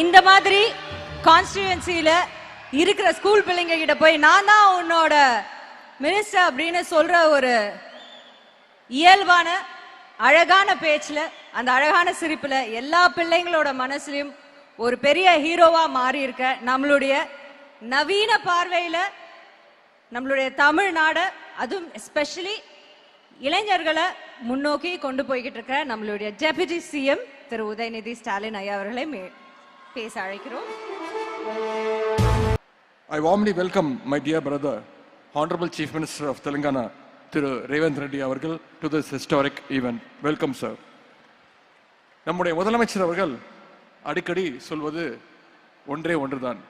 இந்த மாதிரி கான்ஸ்டிட்யூன்சில இருக்கிற ஸ்கூல் பிள்ளைங்க கிட்ட போய் நான் தான் உன்னோட மினிஸ்டர் அப்படின்னு சொல்ற ஒரு இயல்பான அழகான பேச்சுல, அந்த அழகான சிரிப்புல எல்லா பிள்ளைங்களோட மனசுலயும் ஒரு பெரிய ஹீரோவா மாறி இருக்க நம்மளுடைய நவீன பார்வையில நம்மளுடைய தமிழ்நாடு, அதுவும் எஸ்பெஷலி இளைஞர்களை முன்னோக்கி கொண்டு போய்கிட்டு இருக்க நம்மளுடைய டெபுட்டி சிஎம் திரு உதயநிதி ஸ்டாலின் ஐயா அவர்களை பேச அழைக்கிறோம். I warmly welcome my dear brother, Honorable Chief Minister of Telangana, Thiru Revanth Reddy avargal, to this historic event. Welcome, sir. நம்முடைய முதலமைச்சர் அவர்கள் அடிக்கடி சொல்வது ஒன்றே ஒன்றுதான்,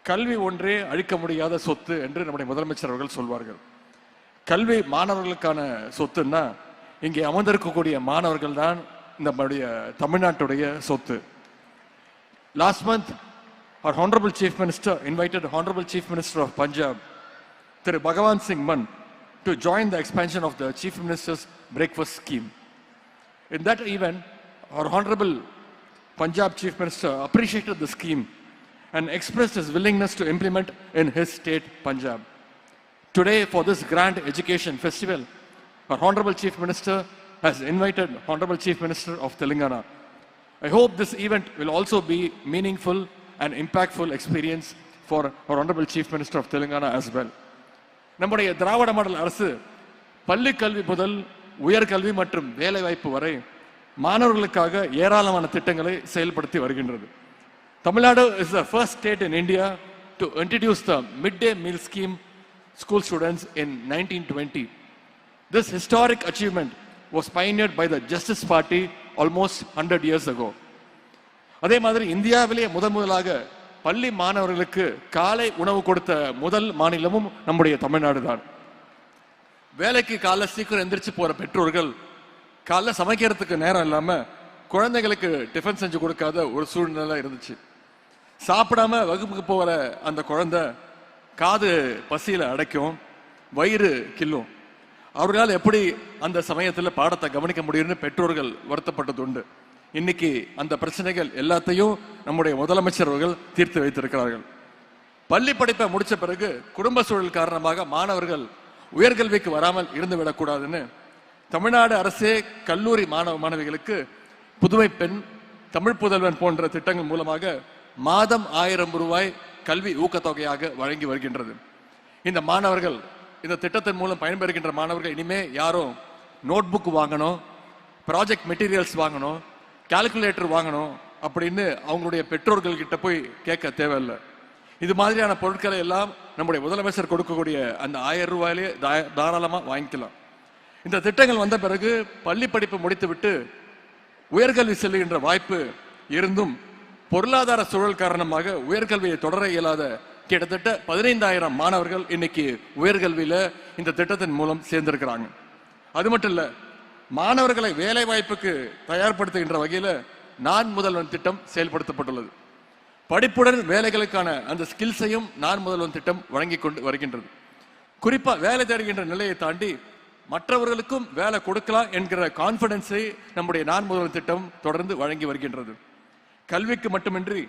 கல்வி ஒன்றே அழிக்க முடியாத சொத்து என்று நம்முடைய முதலமைச்சர் அவர்கள் சொல்வார்கள். கல்வி மாணவர்களுக்கான சொத்துன்னா இங்கே அமர்ந்திருக்கக்கூடிய மாணவர்கள் தான் நம்முடைய தமிழ்நாட்டுடைய சொத்து. Last month our Honorable Chief Minister invited Honorable Chief Minister of Punjab, Thiru Bhagwan Singh Mann, to join the expansion of the Chief Minister's breakfast scheme. In that event, our Honorable Punjab Chief Minister appreciated the scheme and expressed his willingness to implement in his state, Punjab. Today, for this grand education festival, our Honorable Chief Minister has invited Honorable Chief Minister of Telangana. I hope this event will also be meaningful and impactful experience for our Honorable Chief Minister of Telangana as well. நம்முடைய திராவிட model அரசு பள்ளி கல்வி முதல் உயர்கல்வி மற்றும் வேலைவாய்ப்பு வரை மாணவர்களுக்காக ஏராளமான திட்டங்களை செயல்படுத்தி வருகின்றது. Tamil Nadu is the first state in India to introduce the midday meal scheme school students in 1920. This historic achievement was pioneered by the Justice Party almost 100 years ago. அதே மாதிரி இந்தியாவிலேயே முதலாக பள்ளி மாணவர்களுக்கு காலை உணவு கொடுத்த முதல் மாநிலமும் நம்முடைய தமிழ்நாடு தான். வேலைக்கு காலை சீக்கிரம் எந்திரிச்சு போற பெற்றோர்கள் காலைல சமைக்கிறதுக்கு நேரம் இல்லாம குழந்தைகளுக்கு டிஃபன் செஞ்சு கொடுக்காத ஒரு சூழ்நிலை இருந்துச்சு. சாப்பிடாம வகுப்புக்கு போகிற அந்த குழந்தை காது பசியில அடைக்கும், வயிறு கில்லும். அவர்களால் எப்படி அந்த சமயத்தில் பாடத்தை கவனிக்க முடியும்னு பெற்றோர்கள் வருத்தப்பட்டது உண்டு. இன்னைக்கு அந்த பிரச்சனைகள் எல்லாத்தையும் நம்முடைய முதலமைச்சர் அவர்கள் தீர்த்து வைத்திருக்கிறார்கள். பள்ளி படிப்பை முடிச்ச பிறகு குடும்ப சூழல் காரணமாக மாணவர்கள் உயர்கல்விக்கு வராமல் இருந்து விடக்கூடாதுன்னு தமிழ்நாடு அரசே கல்லூரி மாணவ மாணவிகளுக்கு புதுமை பெண், தமிழ் புதல்வன் போன்ற திட்டங்கள் மூலமாக மாதம் 1000 ரூபாய் கல்வி ஊக்கத்தொகையாக வழங்கி வருகின்றது. இந்த மாணவர்கள், இந்த திட்டத்தின் மூலம் பயன்பெறுகின்ற மாணவர்கள் இனிமே யாரும் நோட் புக் வாங்கணும், ப்ராஜெக்ட் மெட்டீரியல்ஸ் வாங்கணும், கால்குலேட்டர் வாங்கணும் அப்படின்னு அவங்களுடைய பெற்றோர்கள் கிட்ட போய் கேட்க தேவையில்லை. இது மாதிரியான பொருட்களை எல்லாம் நம்முடைய முதலமைச்சர் கொடுக்கக்கூடிய அந்த 1000 ரூபாயிலே தாராளமா வாங்கிக்கலாம். இந்த திட்டங்கள் வந்த பிறகு பள்ளி படிப்பு முடித்துவிட்டு உயர்கல்வி செல்லுகின்ற வாய்ப்பு இருந்தும் பொருளாதார சூழல் காரணமாக உயர்கல்வியை தொடர இயலாத கிட்டத்தட்ட 15000 மாணவர்கள் இன்னைக்கு உயர்கல்வியில இந்த திட்டத்தின் மூலம் சேர்ந்திருக்கிறாங்க. அது மட்டும் இல்ல, மாணவர்களை வேலை வாய்ப்புக்கு தயார்படுத்துகின்ற வகையில நான் முதல்வன் திட்டம் செயல்படுத்தப்பட்டுள்ளது. படிப்புடன் வேலைகளுக்கான அந்த ஸ்கில்ஸையும் நான் முதல்வன் திட்டம் வழங்கி கொண்டு வருகின்றது. குறிப்பா வேலை தேடுகின்ற நிலையை தாண்டி மற்றவர்களுக்கும் வேலை கொடுக்கலாம் என்கிற கான்பிடன்ஸை நம்முடைய நான் முதல்வன் திட்டம் தொடர்ந்து வழங்கி வருகின்றது. கல்விக்கு மட்டுமின்றி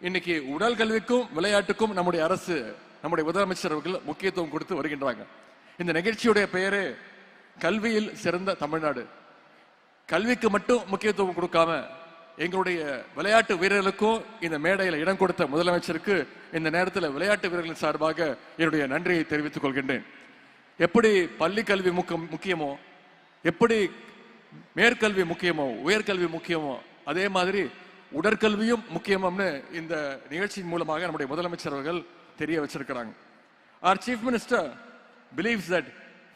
இன்னைக்கு உடல் கல்விக்கும் விளையாட்டுக்கும் நம்முடைய அரசு, நம்முடைய முதலமைச்சர் அவர்கள் முக்கியத்துவம் கொடுத்து வருகின்றாங்க. இந்த நிகழ்ச்சியுடைய பெயரே கல்வியில் சிறந்த தமிழ்நாடு. கல்விக்கு மட்டும் முக்கியத்துவம் கொடுக்காம எங்களுடைய விளையாட்டு வீரர்களுக்கும் இந்த மேடையில் இடம் கொடுத்த முதலமைச்சருக்கு இந்த நேரத்தில் விளையாட்டு வீரர்களின் சார்பாக என்னுடைய நன்றியை தெரிவித்துக் கொள்கின்றேன். எப்படி பள்ளி கல்வி முக்கியமோ, எப்படி மேற்கல்வி முக்கியமோ, உயர்கல்வி முக்கியமோ, அதே மாதிரி உடற்கல்வியும் முக்கியம்னு இந்த நிகழ்ச்சியின் மூலமாக நம்முடைய முதலமைச்சர் அவர்கள் தெரிய வச்சிருக்கிறாங்க. Our Chief Minister believes that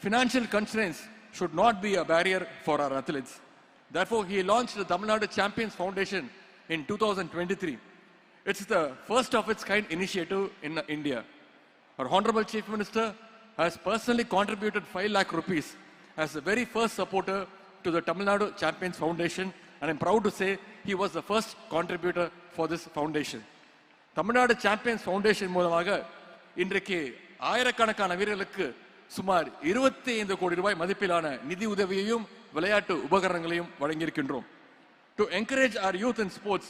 financial constraints should not be a barrier for our athletes. Therefore, he launched the Tamil Nadu Champions Foundation in 2023. It's the first of its kind initiative in India. Our Honorable Chief Minister has personally contributed 5 lakh rupees as the very first supporter to the Tamil Nadu Champions Foundation, and I'm proud to say he was the first contributor for this foundation. Tamil Nadu Champions Foundation மூலமாக இன்றைக்கு ஆயிரக்கணக்கான வீரர்களுக்கு சுமார் 25 கோடி ரூபாய் மதிப்பிலான நிதி உதவியையும் விளையாட்டு உபகரணங்களையும் வழங்கியிருக்கின்றோம். To encourage our youth in sports,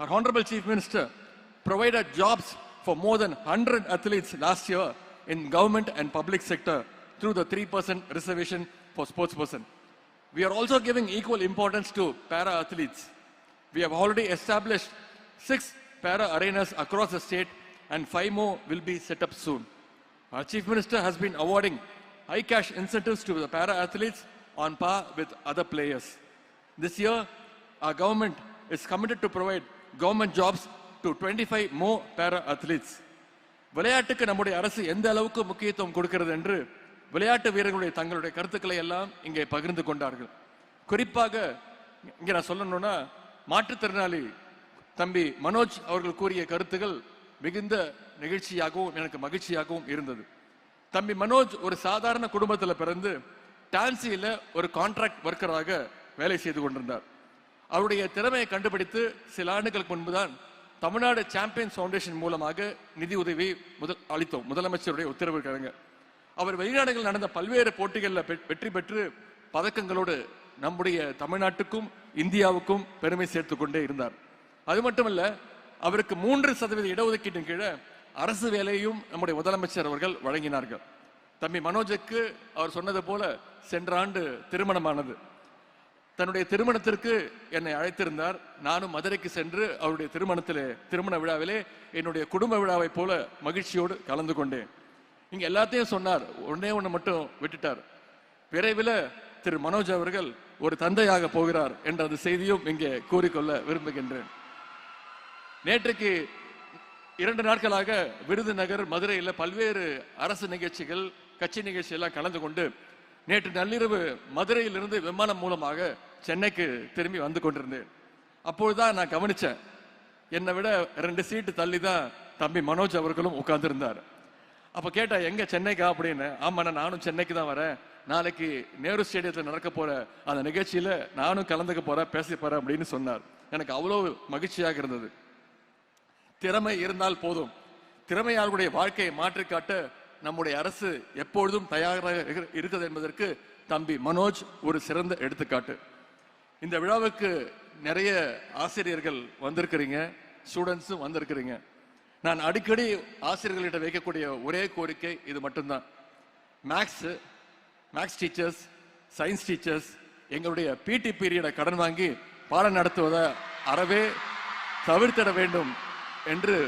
Our Honorable Chief Minister provided jobs for more than 100 athletes last year in government and public sector through the 3% reservation for sportsperson. We are also giving equal importance to para athletes. We have already established 6 para arenas across the state and 5 more will be set up soon. Our Chief Minister has been awarding high cash incentives to the para athletes on par with other players. This year, our government is committed to provide government jobs to 25 more para athletes. விளையாட்டுக்கு நம்முடைய அரசு எந்த அளவுக்கு முக்கியத்துவம் கொடுக்கிறது என்று விளையாட்டு வீரர்களுடைய தங்களுடைய கருத்துக்களை எல்லாம் இங்கே பகிர்ந்து கொண்டார்கள். குறிப்பாக இங்கே நான் சொல்லணும்னா மாற்றுத்திறனாளி தம்பி மனோஜ் அவர்கள் கூறிய கருத்துக்கள் மிகுந்த நிகழ்ச்சியாகவும் எனக்கு மகிழ்ச்சியாகவும் இருந்தது. தம்பி மனோஜ் ஒரு சாதாரண குடும்பத்தில் பிறந்து டான்சியில ஒரு கான்ட்ராக்ட் ஒர்க்கராக வேலை செய்து கொண்டிருந்தார். அவருடைய திறமையை கண்டுபிடித்து சில ஆண்டுகளுக்கு முன்புதான் தமிழ்நாடு சாம்பியன்ஸ் ஃபவுண்டேஷன் மூலமாக நிதி உதவி அளித்தோம். முதலமைச்சருடைய உத்தரவு கிழங்க அவர் வெளிநாடுகளில் நடந்த பல்வேறு போட்டிகளில் வெற்றி பெற்று பதக்கங்களோடு நம்முடைய தமிழ்நாட்டுக்கும் இந்தியாவுக்கும் பெருமை சேர்த்து கொண்டே இருந்தார். அது மட்டுமல்ல, அவருக்கு 3% இடஒதுக்கீட்டின் கீழே அரசு வேலையும் நம்முடைய முதலமைச்சர் அவர்கள் வழங்கினார்கள். தம்பி மனோஜுக்கு அவர் சொன்னது போல சென்ற ஆண்டு திருமணமானது. தன்னுடைய திருமணத்திற்கு என்னை அழைத்திருந்தார். நானும் மதுரைக்கு சென்று அவருடைய திருமண விழாவிலே என்னுடைய குடும்ப விழாவை போல மகிழ்ச்சியோடு கலந்து கொண்டேன். இங்க எல்லாத்தையும் சொன்னார், ஒண்ணு மட்டும் விட்டுட்டார். விரைவில் திரு மனோஜ் அவர்கள் ஒரு தந்தையாக போகிறார் என்ற அந்த செய்தியும் இங்கே கூறிக்கொள்ள விரும்புகின்றேன். நேற்றுக்கு 2 நாட்களாக விருதுநகர் மதுரையில் பல்வேறு அரசு நிகழ்ச்சிகள் கட்சி நிகழ்ச்சி எல்லாம் கலந்து கொண்டு நேற்று நள்ளிரவு மதுரையிலிருந்து விமானம் மூலமாக சென்னைக்கு திரும்பி வந்து கொண்டிருந்தேன். அப்பொழுதுதான் நான் கவனிச்சேன், என்னை விட 2 சீட்டு தள்ளி தான் தம்பி மனோஜ் அவர்களும் உட்கார்ந்துருந்தார். அப்ப கேட்டா எங்க சென்னைக்கா அப்படின்னு. ஆமா, நானும் சென்னைக்கு தான் வரேன். நாளைக்கு நேரு ஸ்டேடியத்தில் நடக்க போற அந்த நிகழ்ச்சியில நானும் கலந்துக்க போறேன், பேச போறேன் அப்படின்னு சொன்னார். எனக்கு அவ்வளவு மகிழ்ச்சியாக இருந்தது. திறமை இருந்தால் போதும். திறமையாளர்களுடைய வாழ்க்கையை மாற்றி காட்ட நம்முடைய அரசு எப்பொழுதும் தயாராக இருக்கிறது என்பதற்கு தம்பி மனோஜ் ஒரு சிறந்த எடுத்துக்காட்டு. இந்த விழாவுக்கு நிறைய ஆசிரியர்கள் வந்திருக்கிறீங்க, ஸ்டூடெண்ட்ஸும் வந்திருக்கிறீங்க. நான் அடிக்கடி ஆசிரியர்களிட்ட வைக்கக்கூடிய ஒரே கோரிக்கை இது மட்டும்தான். மேக்ஸ் டீச்சர்ஸ், சயின்ஸ் டீச்சர்ஸ் எங்களுடைய பிடி பீரியடை கடன் வாங்கி பாடம் நடத்துவதை அறவே தவிர்த்திட வேண்டும் என்று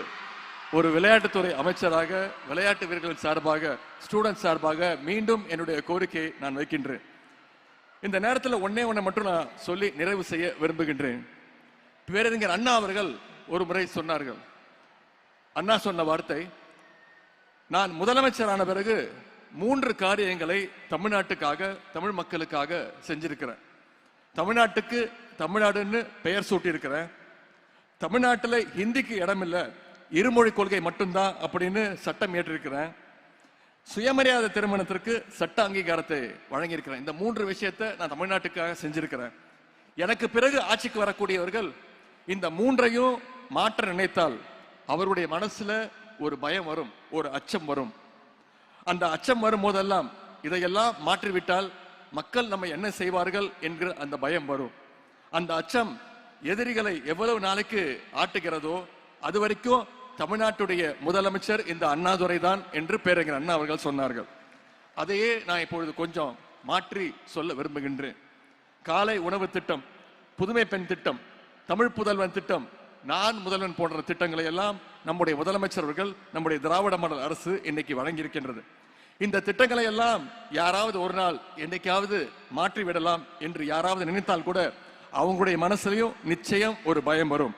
ஒரு விளையாட்டுத்துறை அமைச்சராக, விளையாட்டு வீரர்கள் சார்பாக, ஸ்டூடெண்ட் சார்பாக மீண்டும் என்னுடைய கோரிக்கையை நான் வைக்கின்றேன். இந்த நேரத்தில் ஒன்னே மட்டும் நான் சொல்லி நிறைவு செய்ய விரும்புகின்றேன். பேரறிஞர் அண்ணா அவர்கள் ஒரு முறை சொன்னார்கள். அண்ணா சொன்ன வார்த்தை, நான் முதலமைச்சரான பிறகு 3 காரியங்களை தமிழ்நாட்டுக்காக, தமிழ் மக்களுக்காக செஞ்சிருக்கிறேன். தமிழ்நாட்டுக்கு தமிழ்நாடுன்னு பெயர் சூட்டி இருக்கிறேன். தமிழ்நாட்டில் ஹிந்திக்கு இடம் இல்லை, இருமொழி கொள்கை மட்டும்தான் அப்படின்னு சட்டம் ஏற்றிருக்கிறேன். சுயமரியாதை திருமணத்திற்கு சட்ட அங்கீகாரத்தை வழங்கியிருக்கிறேன். இந்த 3 விஷயத்தை நான் தமிழ்நாட்டுக்காக செஞ்சிருக்கிறேன். எனக்கு பிறகு ஆட்சிக்கு வரக்கூடியவர்கள் இந்த 3ஐயும் மாற்ற நினைத்தால் அவருடைய மனசுல ஒரு பயம் வரும், ஒரு அச்சம் வரும். அந்த அச்சம் வரும் போதெல்லாம் இதையெல்லாம் மாற்றிவிட்டால் மக்கள் நம்ம என்ன செய்வார்கள் என்கிற அந்த பயம் வரும். அந்த அச்சம் எதிரிகளை எவ்வளவு நாளைக்கு ஆட்டுகிறதோ அது வரைக்கும் தமிழ்நாட்டுடைய முதலமைச்சர் இந்த அண்ணாதுரை தான் என்று பேரறிஞர் அண்ணா அவர்கள் சொன்னார்கள். அதையே நான் இப்பொழுது கொஞ்சம் மாற்றி சொல்ல விரும்புகின்றேன். காலை உணவு திட்டம், புதுமை பெண் திட்டம், தமிழ் புதல்வன் திட்டம், நான் முதல்வன் போன்ற திட்டங்களை எல்லாம் நம்முடைய முதலமைச்சர் அவர்கள், நம்முடைய திராவிட மாடல் அரசு இன்னைக்கு வழங்கி இருக்கின்றது. இந்த திட்டங்களை எல்லாம் யாராவது ஒரு நாள் என்னைக்காவது மாற்றி விடலாம் என்று யாராவது நினைத்தால் கூட அவங்களுடைய மனசுலையும் நிச்சயம் ஒரு பயம் வரும்.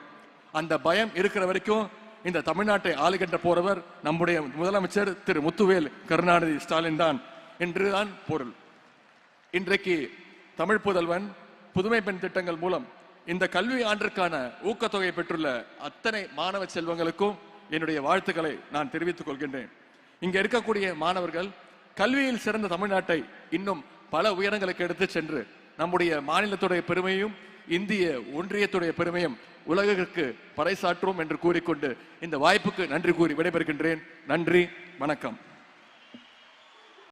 அந்த பயம் இருக்கிற வரைக்கும் இந்த தமிழ்நாட்டை ஆளுகின்ற போறவர் நம்முடைய முதலமைச்சர் திரு முத்துவேல் கருணாநிதி ஸ்டாலின் தான் என்றுதான் பொருள். இன்றைக்கு தமிழ் புதல்வன், புதுமை பெண் திட்டங்கள் மூலம் இந்த கல்வி ஆண்டிற்கான ஊக்கத்தொகை பெற்றுள்ள அத்தனை மாணவ செல்வங்களுக்கும் என்னுடைய வாழ்த்துக்களை நான் தெரிவித்துக் கொள்கின்றேன். இங்க இருக்கக்கூடிய மாணவர்கள் கல்வியில் சிறந்த தமிழ்நாட்டை இன்னும் பல உயரங்களுக்கு எடுத்து சென்று நம்முடைய மாநிலத்துடைய பெருமையும் இந்திய ஒன்றியத்துடைய பெருமையும் உலகிற்கு பறைசாற்றுவோம் என்று கூறிக்கொண்டு இந்த வாய்ப்புக்கு நன்றி கூறி விடைபெறுகின்றேன். நன்றி, வணக்கம்.